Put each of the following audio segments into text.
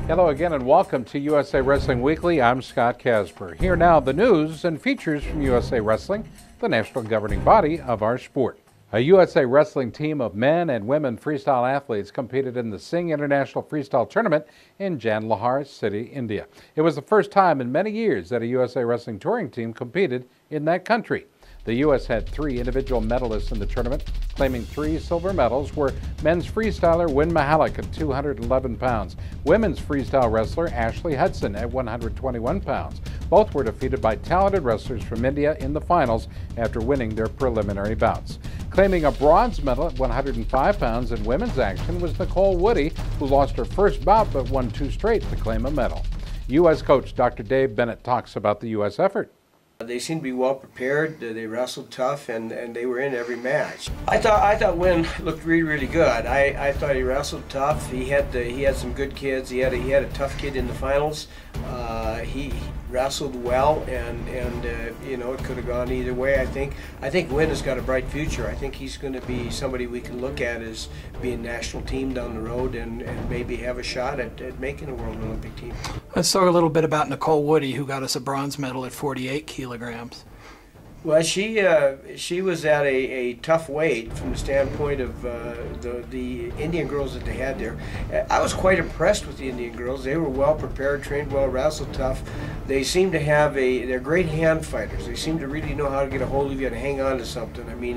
Hello again and welcome to USA Wrestling Weekly. I'm Scott Casper. Here now the news and features from USA Wrestling, the national governing body of our sport. A USA Wrestling team of men and women freestyle athletes competed in the Singh International Freestyle Tournament in Jandalhar City, India. It was the first time in many years that a USA Wrestling touring team competed in that country. The U.S. had 3 individual medalists in the tournament, claiming 3 silver medals were men's freestyler Win Mahalik at 211 pounds, women's freestyle wrestler Ashley Hudson at 121 pounds. Both were defeated by talented wrestlers from India in the finals after winning their preliminary bouts. Claiming a bronze medal at 105 pounds in women's action was Nicole Woody, who lost her first bout but won 2 straight to claim a medal. U.S. coach Dr. Dave Bennett talks about the U.S. effort. They seemed to be well prepared. They wrestled tough, and they were in every match. I thought Win looked really good. I thought he wrestled tough. He had some good kids. He had a tough kid in the finals. He wrestled well, and you know, it could have gone either way. I think Win has got a bright future. I think he's going to be somebody we can look at as being national team down the road, and maybe have a shot at making a World Olympic team. Let's talk a little bit about Nicole Woody, who got us a bronze medal at 48 kilograms. Well, she was at a tough weight from the standpoint of the Indian girls that they had there. I was quite impressed with the Indian girls. They were well prepared, trained well, wrestled tough. They seem to have they're great hand fighters. They seem to really know how to get a hold of you and hang on to something. I mean,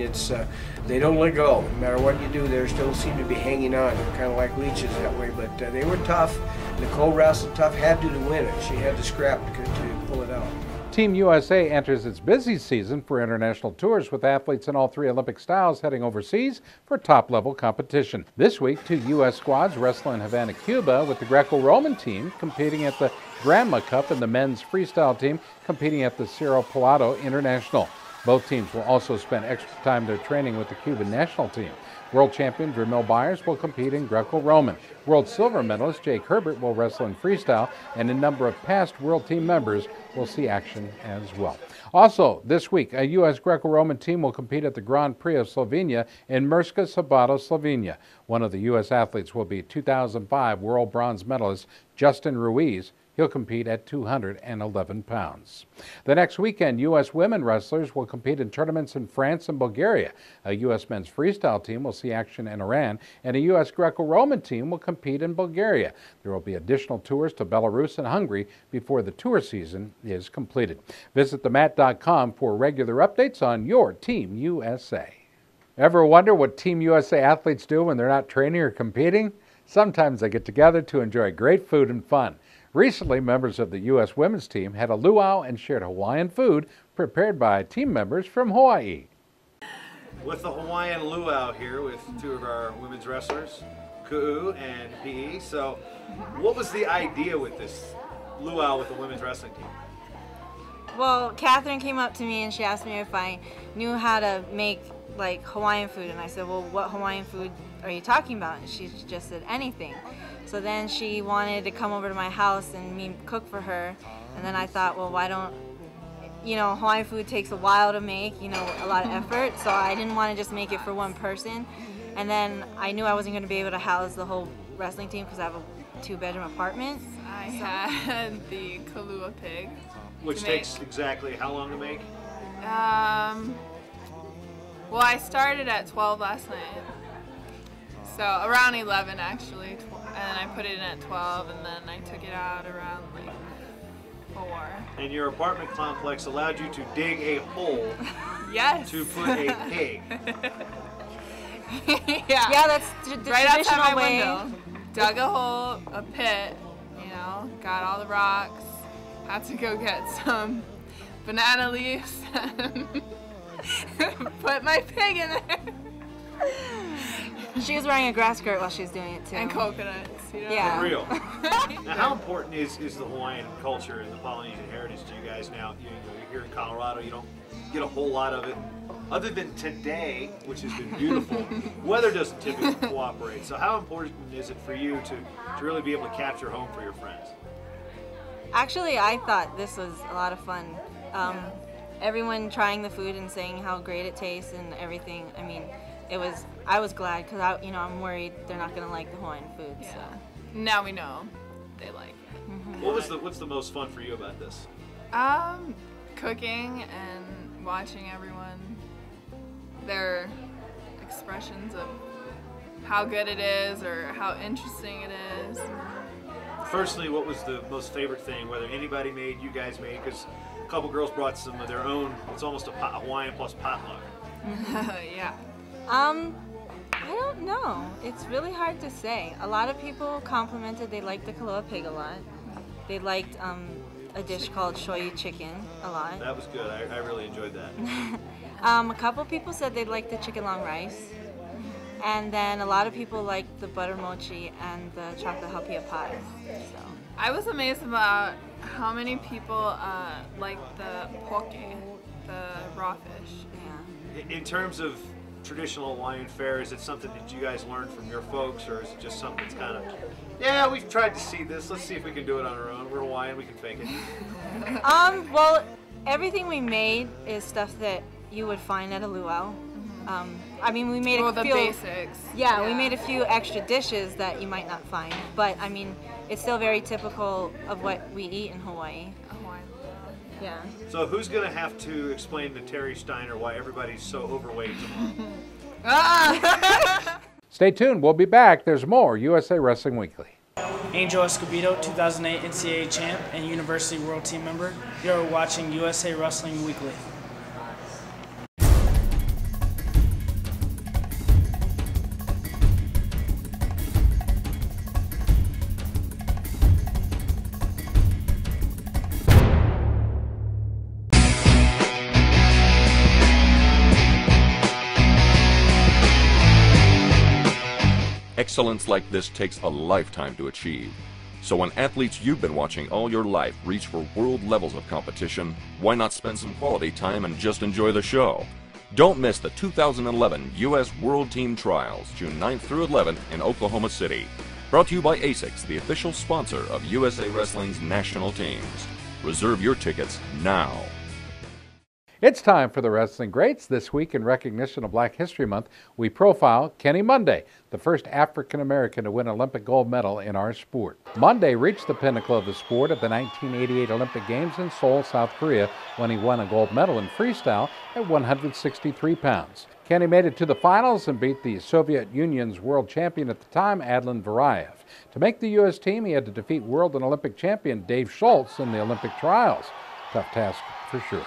they don't let go. No matter what you do, they still seem to be hanging on. They're kind of like leeches that way, but they were tough. Nicole wrestled tough, had to win it. She had to scrap to pull it out. Team USA enters its busy season for international tours with athletes in all 3 Olympic styles heading overseas for top-level competition. This week, 2 U.S. squads wrestle in Havana, Cuba, with the Greco-Roman team competing at the Granma Cup and the men's freestyle team competing at the Cerro Pelado International. Both teams will also spend extra time there training with the Cuban national team. World champion Dramil Byers will compete in Greco-Roman. World silver medalist Jake Herbert will wrestle in freestyle, and a number of past world team members will see action as well. Also, this week, a U.S. Greco-Roman team will compete at the Grand Prix of Slovenia in Murska Sobota, Slovenia. One of the U.S. athletes will be 2005 world bronze medalist Justin Ruiz. He'll compete at 211 pounds. The next weekend, U.S. women wrestlers will compete in tournaments in France and Bulgaria. A U.S. men's freestyle team will see action in Iran, and a U.S. Greco-Roman team will compete in Bulgaria. There will be additional tours to Belarus and Hungary before the tour season is completed. Visit themat.com for regular updates on your Team USA. Ever wonder what Team USA athletes do when they're not training or competing? Sometimes they get together to enjoy great food and fun. Recently, members of the U.S. women's team had a luau and shared Hawaiian food prepared by team members from Hawaii. With the Hawaiian luau here with 2 of our women's wrestlers, Ku'u and Pi'i. So, what was the idea with this luau with the women's wrestling team? Well, Catherine came up to me and she asked me if I knew how to make like Hawaiian food, and I said, well, what Hawaiian food are you talking about? And she just said anything. So then she wanted to come over to my house and me cook for her, and then I thought, well, why don't, you know, Hawaiian food takes a while to make, you know, a lot of effort, so I didn't want to just make it for one person. And then I knew I wasn't going to be able to house the whole wrestling team because I have a 2-bedroom apartment. I had the Kalua pig. Which takes exactly how long to make? Well, I started at 12 last night. So around 11 actually, and then I put it in at 12, and then I took it out around like 4. And your apartment complex allowed you to dig a hole Yes. to put a pig. Yeah, that's the right outside my way. window. Dug a hole, a pit, you know, got all the rocks, had to go get some banana leaves, and put my pig in there. She was wearing a grass skirt while she was doing it too. And coconuts, you know? Yeah. For real. Now, how important is the Hawaiian culture and the Polynesian heritage to you guys now? You're here in Colorado, you don't get a whole lot of it. Other than today, which has been beautiful, weather doesn't typically cooperate. So how important is it for you to really be able to capture home for your friends? Actually, I thought this was a lot of fun. Everyone trying the food and saying how great it tastes and everything. I mean, I was glad because I'm worried they're not gonna like the Hawaiian food. Yeah. So Now we know. they like it. What's the most fun for you about this? Cooking and watching everyone, their expressions of how good it is or how interesting it is. Personally, what was the most favorite thing, whether anybody made, you guys made? Because a couple girls brought some of their own. It's almost a Hawaiian plus potluck. Yeah. I don't know. It's really hard to say. A lot of people complimented they liked the Kaloa pig a lot. They liked a dish called shoyu chicken a lot. That was good. I really enjoyed that. A couple people said they liked the chicken long rice. And then a lot of people liked the butter mochi and the chocolate hapia pie. So. I was amazed about how many people liked the poke, the raw fish. Yeah. In terms of traditional Hawaiian fare, is it something that you guys learned from your folks, or is it just something that's kind of, yeah, we've tried to see this, let's see if we can do it on our own. We're Hawaiian, we can fake it. Well, everything we made is stuff that you would find at a luau. I mean, we made the basics. Yeah, we made a few extra dishes that you might not find, but I mean, it's still very typical of what we eat in Hawaii. Yeah. So who's going to have to explain to Terry Steiner why everybody's so overweight tomorrow? Stay tuned. We'll be back. There's more USA Wrestling Weekly. Angel Escobedo, 2008 NCAA champ and University World Team member. You're watching USA Wrestling Weekly. Excellence like this takes a lifetime to achieve. So when athletes you've been watching all your life reach for world levels of competition, why not spend some quality time and just enjoy the show? Don't miss the 2011 U.S. World Team Trials, June 9th through 11th in Oklahoma City. Brought to you by ASICS, the official sponsor of USA Wrestling's national teams. Reserve your tickets now. It's time for the Wrestling Greats. This week, in recognition of Black History Month, we profile Kenny Monday, the first African-American to win an Olympic gold medal in our sport. Monday reached the pinnacle of the sport at the 1988 Olympic Games in Seoul, South Korea, when he won a gold medal in freestyle at 163 pounds. Kenny made it to the finals and beat the Soviet Union's world champion at the time, Adlan Varayev. To make the U.S. team, he had to defeat world and Olympic champion Dave Schultz in the Olympic trials. Tough task for sure.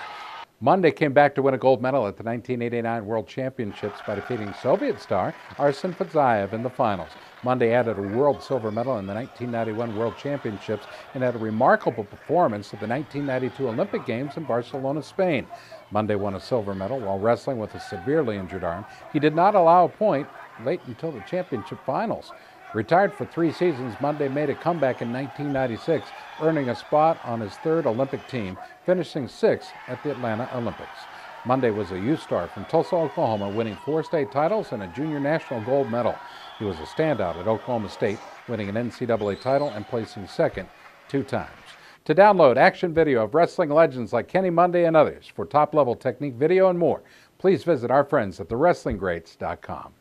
Monday came back to win a gold medal at the 1989 World Championships by defeating Soviet star Arsen Fadzayev in the finals. Monday added a world silver medal in the 1991 World Championships and had a remarkable performance at the 1992 Olympic Games in Barcelona, Spain. Monday won a silver medal while wrestling with a severely injured arm. He did not allow a point late until the championship finals. Retired for 3 seasons, Monday made a comeback in 1996, earning a spot on his third Olympic team, finishing 6th at the Atlanta Olympics. Monday was a youth star from Tulsa, Oklahoma, winning 4 state titles and a junior national gold medal. He was a standout at Oklahoma State, winning an NCAA title and placing 2nd 2 times. To download action video of wrestling legends like Kenny Monday and others for top-level technique video and more, please visit our friends at thewrestlinggreats.com.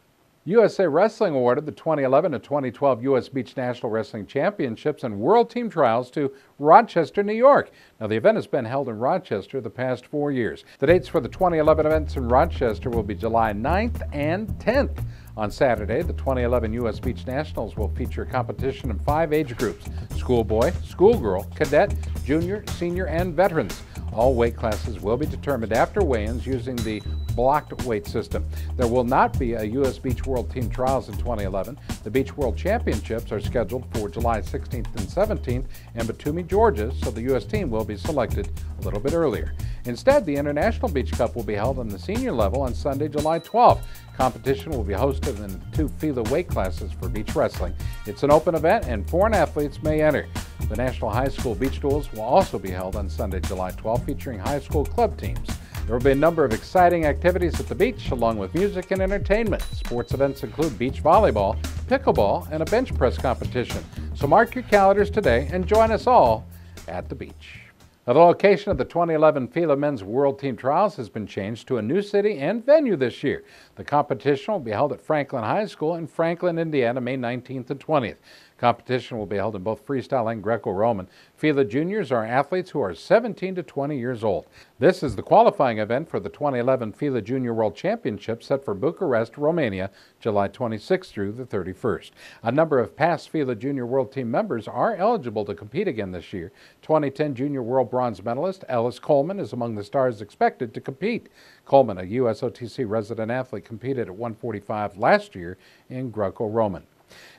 USA Wrestling awarded the 2011 to 2012 U.S. Beach National Wrestling Championships and World Team Trials to Rochester, New York. Now, the event has been held in Rochester the past 4 years. The dates for the 2011 events in Rochester will be July 9th and 10th. On Saturday, the 2011 U.S. Beach Nationals will feature competition in 5 age groups: schoolboy, schoolgirl, cadet, junior, senior, and veterans. All weight classes will be determined after weigh-ins using the blocked weight system. There will not be a U.S. Beach World Team Trials in 2011. The Beach World Championships are scheduled for July 16th and 17th in Batumi, Georgia, so the U.S. team will be selected a little bit earlier. Instead, the International Beach Cup will be held on the senior level on Sunday, July 12th. Competition will be hosted in 2 FILA weight classes for beach wrestling. It's an open event and foreign athletes may enter. The National High School Beach Duels will also be held on Sunday, July 12th, featuring high school club teams. There will be a number of exciting activities at the beach, along with music and entertainment. Sports events include beach volleyball, pickleball, and a bench press competition. So mark your calendars today and join us all at the beach. Now, the location of the 2011 FILA Men's World Team Trials has been changed to a new city and venue this year. The competition will be held at Franklin High School in Franklin, Indiana, May 19th and 20th. Competition will be held in both freestyle and Greco-Roman. FILA juniors are athletes who are 17 to 20 years old. This is the qualifying event for the 2011 FILA Junior World Championship set for Bucharest, Romania, July 26th through the 31st. A number of past FILA Junior World Team members are eligible to compete again this year. 2010 Junior World Bronze medalist Ellis Coleman is among the stars expected to compete. Coleman, a USOTC resident athlete, competed at 145 last year in Greco-Roman.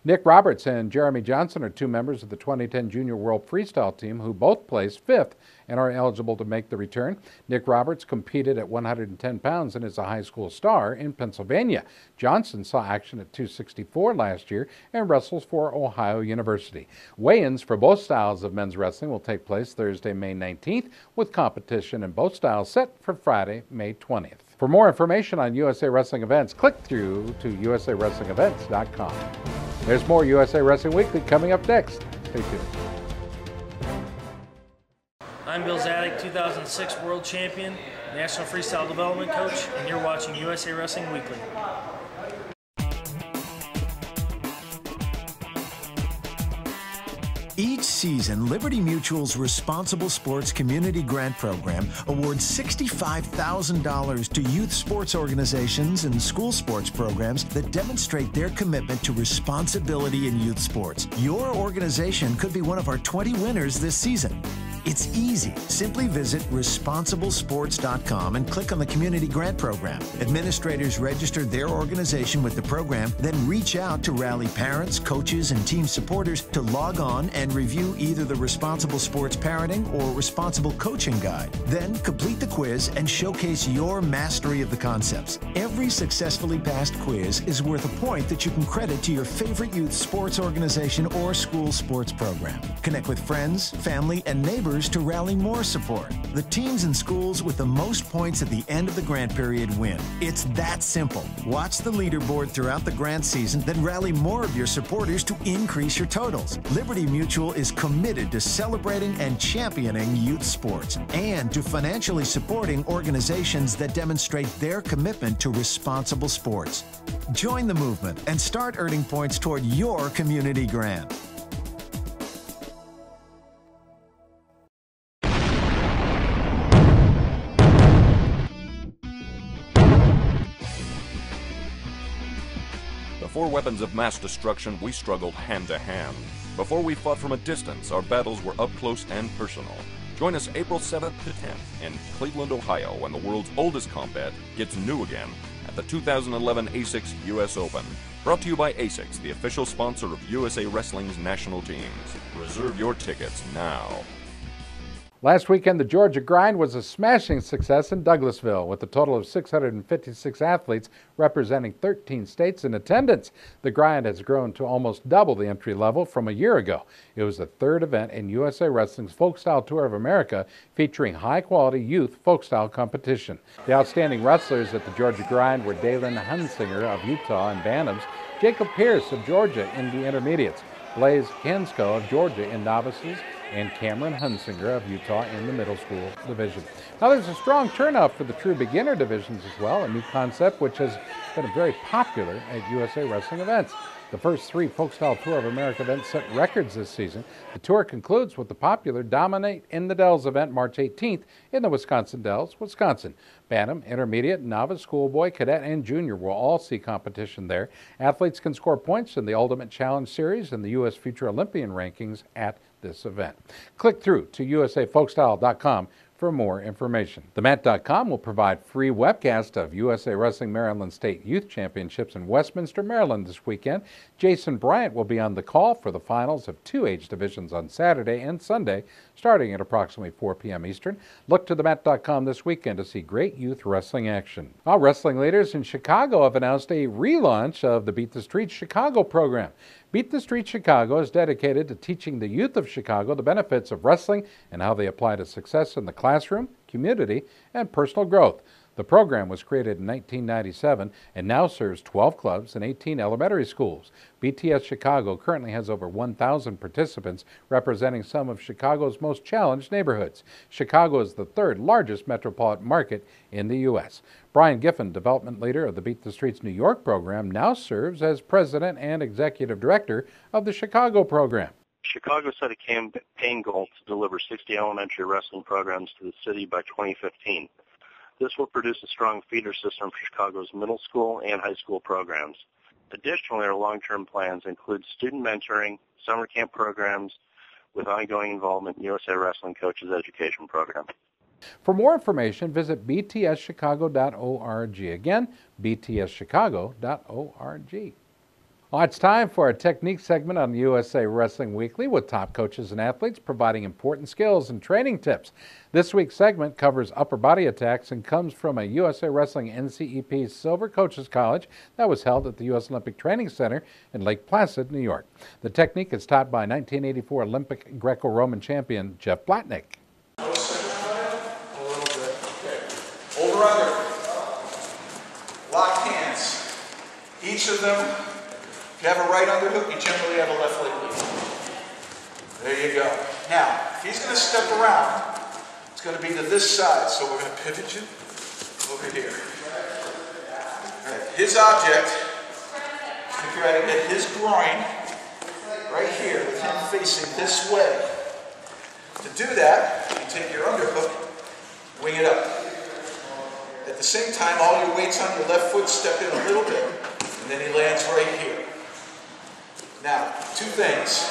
Nick Roberts and Jeremy Johnson are two members of the 2010 Junior World Freestyle team who both placed 5th and are eligible to make the return. Nick Roberts competed at 110 pounds and is a high school star in Pennsylvania. Johnson saw action at 264 last year and wrestles for Ohio University. Weigh-ins for both styles of men's wrestling will take place Thursday, May 19th, with competition in both styles set for Friday, May 20th. For more information on USA Wrestling events, click through to usawrestlingevents.com. There's more USA Wrestling Weekly coming up next. Stay tuned. I'm Bill Zadig, 2006 World Champion, National Freestyle Development Coach, and you're watching USA Wrestling Weekly. Each season, Liberty Mutual's Responsible Sports Community Grant Program awards $65,000 to youth sports organizations and school sports programs that demonstrate their commitment to responsibility in youth sports. Your organization could be one of our 20 winners this season. It's easy. Simply visit responsiblesports.com and click on the Community Grant Program. Administrators register their organization with the program, then reach out to rally parents, coaches, and team supporters to log on and review either the Responsible Sports Parenting or Responsible Coaching Guide. Then complete the quiz and showcase your mastery of the concepts. Every successfully passed quiz is worth a point that you can credit to your favorite youth sports organization or school sports program. Connect with friends, family, and neighbors to rally more support. The teams and schools with the most points at the end of the grant period win. It's that simple. Watch the leaderboard throughout the grant season, then rally more of your supporters to increase your totals. Liberty Mutual is committed to celebrating and championing youth sports and to financially supporting organizations that demonstrate their commitment to responsible sports. Join the movement and start earning points toward your community grant. Before weapons of mass destruction, we struggled hand to hand. Before we fought from a distance, our battles were up close and personal. Join us April 7th to 10th in Cleveland, Ohio, when the world's oldest combat gets new again at the 2011 ASICS US Open. Brought to you by ASICS, the official sponsor of USA Wrestling's national teams. Reserve your tickets now. Last weekend, the Georgia Grind was a smashing success in Douglasville, with a total of 656 athletes representing 13 states in attendance. The Grind has grown to almost double the entry level from a year ago. It was the third event in USA Wrestling's Folkstyle Tour of America, featuring high-quality youth folkstyle competition. The outstanding wrestlers at the Georgia Grind were Dalen Hunsinger of Utah in Bantams, Jacob Pierce of Georgia in the Intermediates, Blaze Hensko of Georgia in Novices, and Cameron Hunsinger of Utah in the middle school division. Now there's a strong turnout for the true beginner divisions as well, a new concept which has been very popular at USA Wrestling events. The first three Folkstyle Tour of America events set records this season. The tour concludes with the popular Dominate in the Dells event March 18th in the Wisconsin Dells, Wisconsin. Bantam, Intermediate, Novice, Schoolboy, Cadet, and Junior will all see competition there. Athletes can score points in the Ultimate Challenge Series and the U.S. Future Olympian rankings at this event. Click through to usafolkstyle.com for more information. TheMat.com will provide free webcast of USA Wrestling Maryland State Youth Championships in Westminster, Maryland this weekend. Jason Bryant will be on the call for the finals of two age divisions on Saturday and Sunday, starting at approximately 4 p.m. Eastern. Look to TheMat.com this weekend to see great youth wrestling action. Our wrestling leaders in Chicago have announced a relaunch of the Beat the Street Chicago program. Beat the Street Chicago is dedicated to teaching the youth of Chicago the benefits of wrestling and how they apply to success in the classroom, community, and personal growth. The program was created in 1997 and now serves 12 clubs and 18 elementary schools. BTS Chicago currently has over 1,000 participants representing some of Chicago's most challenged neighborhoods. Chicago is the third largest metropolitan market in the U.S. Brian Giffen, development leader of the Beat the Streets New York program, now serves as president and executive director of the Chicago program. Chicago set a campaign goal to deliver 60 elementary wrestling programs to the city by 2015. This will produce a strong feeder system for Chicago's middle school and high school programs. Additionally, our long-term plans include student mentoring, summer camp programs, with ongoing involvement in USA Wrestling Coaches Education Program. For more information, visit btschicago.org. Again, btschicago.org. Well, it's time for our technique segment on USA Wrestling Weekly with top coaches and athletes providing important skills and training tips. This week's segment covers upper body attacks and comes from a USA Wrestling NCEP Silver Coaches College that was held at the U.S. Olympic Training Center in Lake Placid, New York. The technique is taught by 1984 Olympic Greco-Roman champion Jeff Blatnick. Over under. Locked hands. Each of them, if you have a right underhook, you generally have a left leg lead. There you go. Now, if he's going to step around, it's going to be to this side. So we're going to pivot you over here. Right. His object is to try to get his groin right here with him facing this way. To do that, you take your underhook, wing it up. At the same time, all your weight's on your left foot, step in a little bit, and then he lands right here. Now, two things.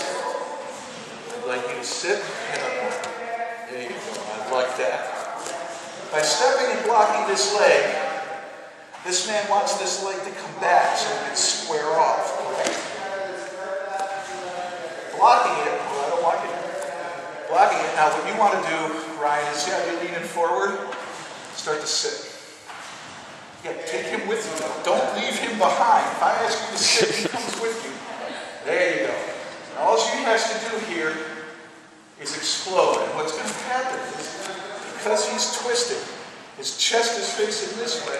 I'd like you to sit and up. There you go. I like that. By stepping and blocking this leg, this man wants this leg to come back so it can square off, correct? Blocking it, well, I don't want you. Blocking it, now what you want to do, Ryan, is see how you're leaning forward? Start to sit. Yeah, take him with you though. Don't leave him behind. If I ask you to sit, he comes with you. There you go. And all he has to do here is explode. And what's going to happen is, because he's twisted, his chest is facing this way,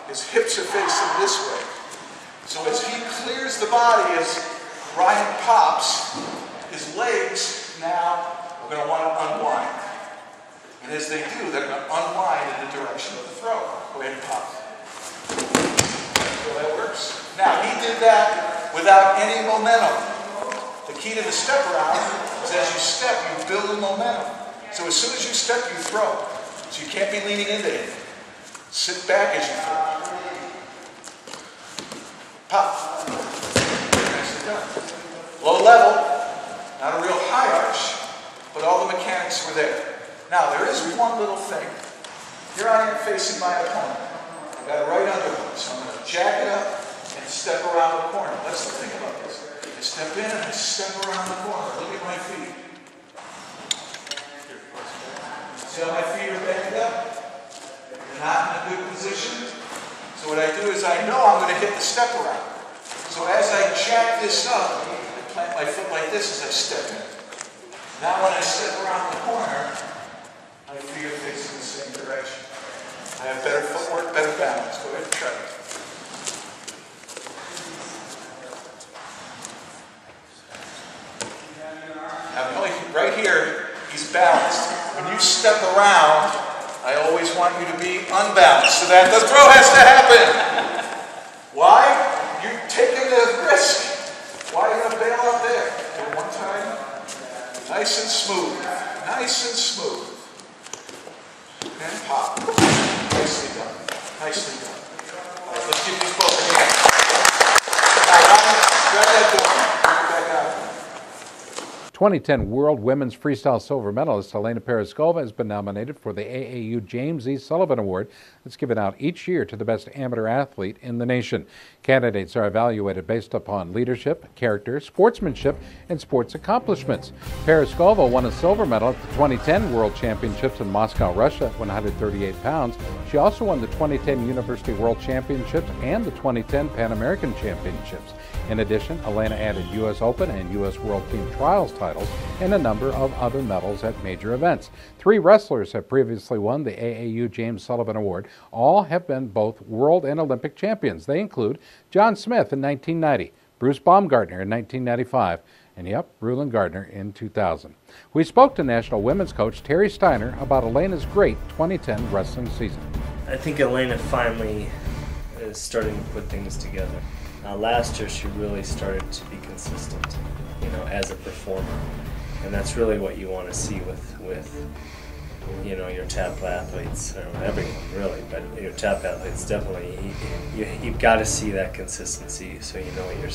his hips are facing this way. So as he clears the body, as Ryan pops, his legs now are going to want to unwind. And as they do, they're going to unwind in the direction of the throw. Go ahead and pop. So that works. Now, he did that without any momentum. The key to the step around is as you step, you build momentum. So as soon as you step, you throw. So you can't be leaning into him. Sit back as you throw. Pop. Nicely done. Low level, not a real high arch, but all the mechanics were there. Now, there is one little thing. Here I am facing my opponent. I've got a right underhook, so I'm going to jack it up and step around the corner. Let's think about this. I step in and I step around the corner. Look at my feet. See how my feet are bent up? They're not in a good position. So what I do is I know I'm going to hit the step around. So as I jack this up, I plant my foot like this as I step in. Now when I step around the corner, my feet are facing the same direction. I have better footwork, better balance. Go ahead and try it. Now, right here, he's balanced. When you step around, I always want you to be unbalanced so that the throw has to happen. Why? You're taking the risk. Why are you going to bail out there? Do it one time. Nice and smooth. Nice and smooth. And pop. Nicely done. Nicely done. All right, let's give these both a hand. Now, grab that door. Bring it back out. 2010 World Women's Freestyle Silver Medalist Helena Perescova has been nominated for the AAU James E. Sullivan Award that's given out each year to the best amateur athlete in the nation. Candidates are evaluated based upon leadership, character, sportsmanship, and sports accomplishments. Perescova won a silver medal at the 2010 World Championships in Moscow, Russia at 138 pounds. She also won the 2010 University World Championships and the 2010 Pan American Championships. In addition, Helena added U.S. Open and U.S. World Team Trials titles titles and a number of other medals at major events. 3 wrestlers have previously won the AAU James Sullivan Award. All have been both world and Olympic champions. They include John Smith in 1990, Bruce Baumgartner in 1995, and yep, Rulon Gardner in 2000. We spoke to National Women's Coach Terry Steiner about Elena's great 2010 wrestling season. I think Elena finally is starting to put things together. Last year she really started to be consistent, as a performer. And that's really what you want to see with your top athletes, or everyone really, but your top athletes definitely. You've got to see that consistency so you know what you're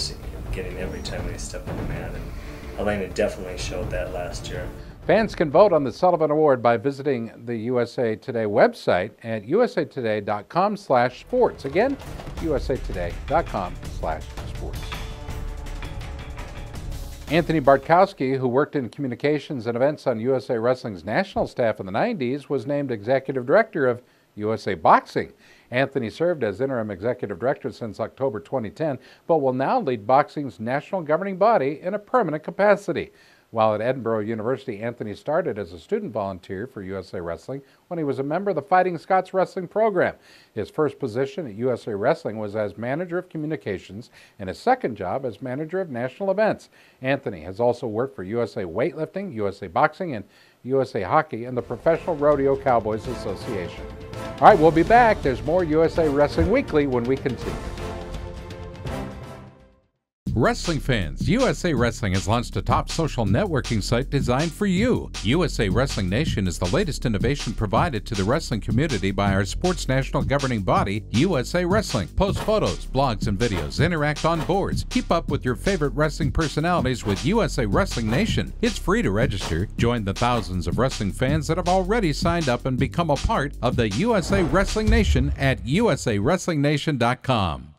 getting every time they step on the mat. And Elena definitely showed that last year. Fans can vote on the Sullivan Award by visiting the USA Today website at usatoday.com/sports. Again, usatoday.com/sports. Anthony Bartkowski, who worked in communications and events on USA Wrestling's national staff in the 90s, was named executive director of USA Boxing. Anthony served as interim executive director since October 2010, but will now lead boxing's national governing body in a permanent capacity. While at Edinburgh University, Anthony started as a student volunteer for USA Wrestling when he was a member of the Fighting Scots Wrestling program. His first position at USA Wrestling was as manager of communications and his second job as manager of national events. Anthony has also worked for USA Weightlifting, USA Boxing, and USA Hockey and the Professional Rodeo Cowboys Association. All right, we'll be back. There's more USA Wrestling Weekly when we continue. Wrestling fans, USA Wrestling has launched a top social networking site designed for you. USA Wrestling Nation is the latest innovation provided to the wrestling community by our sports national governing body, USA Wrestling. Post photos, blogs, and videos, interact on boards. Keep up with your favorite wrestling personalities with USA Wrestling Nation. It's free to register. Join the thousands of wrestling fans that have already signed up and become a part of the USA Wrestling Nation at usawrestlingnation.com.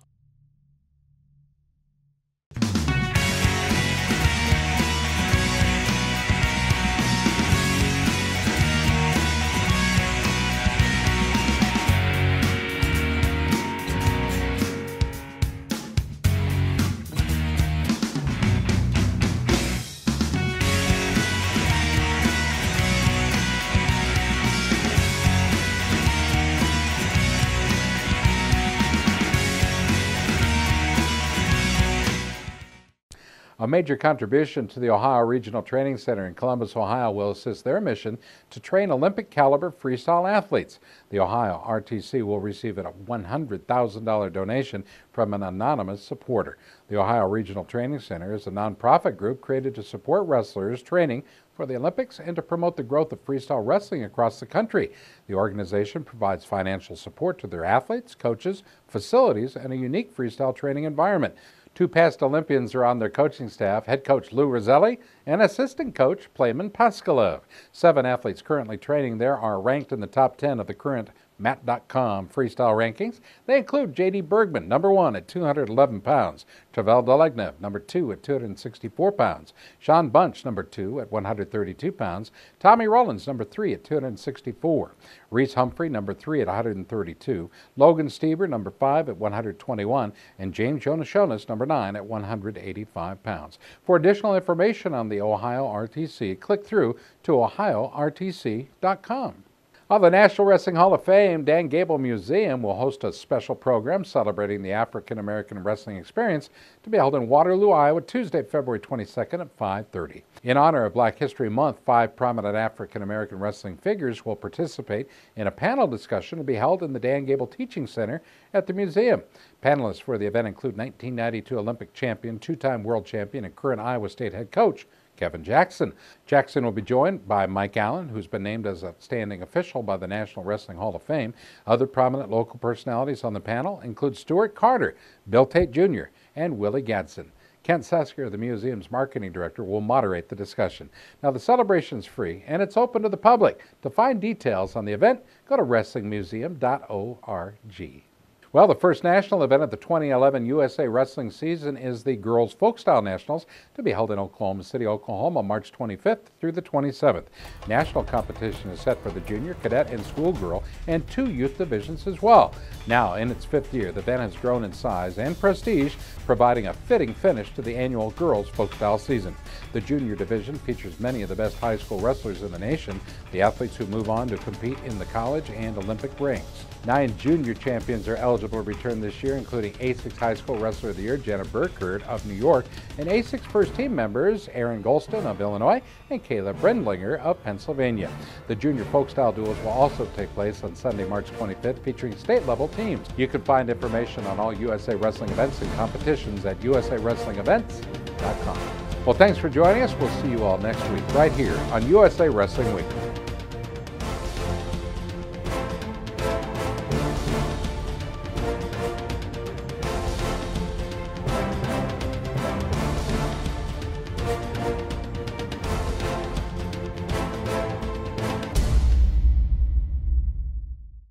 A major contribution to the Ohio Regional Training Center in Columbus, Ohio will assist their mission to train Olympic-caliber freestyle athletes. The Ohio RTC will receive a $100,000 donation from an anonymous supporter. The Ohio Regional Training Center is a nonprofit group created to support wrestlers training for the Olympics and to promote the growth of freestyle wrestling across the country. The organization provides financial support to their athletes, coaches, facilities, and a unique freestyle training environment. 2 past Olympians are on their coaching staff, head coach Lou Roselli and assistant coach Playman Paskalev. 7 athletes currently training there are ranked in the top 10 of the current Mat.com freestyle rankings. They include J.D. Bergman, number 1 at 211 pounds, Travel Delegnev, number 2 at 264 pounds, Sean Bunch, number 2 at 132 pounds, Tommy Rollins, number 3 at 264, Reese Humphrey, number 3 at 132, Logan Stever, number 5 at 121, and James Jonashonis, number 9 at 185 pounds. For additional information on the Ohio RTC, click through to OhioRTC.com. The National Wrestling Hall of Fame Dan Gable Museum will host a special program celebrating the African American wrestling experience to be held in Waterloo, Iowa, Tuesday, February 22nd at 5:30. In honor of Black History Month, 5 prominent African American wrestling figures will participate in a panel discussion to be held in the Dan Gable Teaching Center at the museum. Panelists for the event include 1992 Olympic champion, 2-time world champion, and current Iowa State head coach Kevin Jackson. Jackson will be joined by Mike Allen, who's been named as outstanding official by the National Wrestling Hall of Fame. Other prominent local personalities on the panel include Stuart Carter, Bill Tate Jr., and Willie Gadsden. Kent Sesker, the museum's marketing director, will moderate the discussion. Now, the celebration is free, and it's open to the public. To find details on the event, go to wrestlingmuseum.org. Well, the first national event of the 2011 USA Wrestling season is the Girls Folk Style Nationals, to be held in Oklahoma City, Oklahoma, March 25th through the 27th. National competition is set for the junior, cadet, and schoolgirl, and 2 youth divisions as well. Now, in its 5th year, the event has grown in size and prestige, providing a fitting finish to the annual Girls Folk Style season. The junior division features many of the best high school wrestlers in the nation, the athletes who move on to compete in the college and Olympic rings. 9 junior champions are eligible to return this year, including ASIC's High School Wrestler of the Year, Jenna Burkhardt of New York, and ASIC's first team members, Aaron Golston of Illinois and Kayla Brendlinger of Pennsylvania. The junior folk style duels will also take place on Sunday, March 25th, featuring state-level teams. You can find information on all USA Wrestling events and competitions at usawrestlingevents.com. Well, thanks for joining us. We'll see you all next week right here on USA Wrestling Weekly.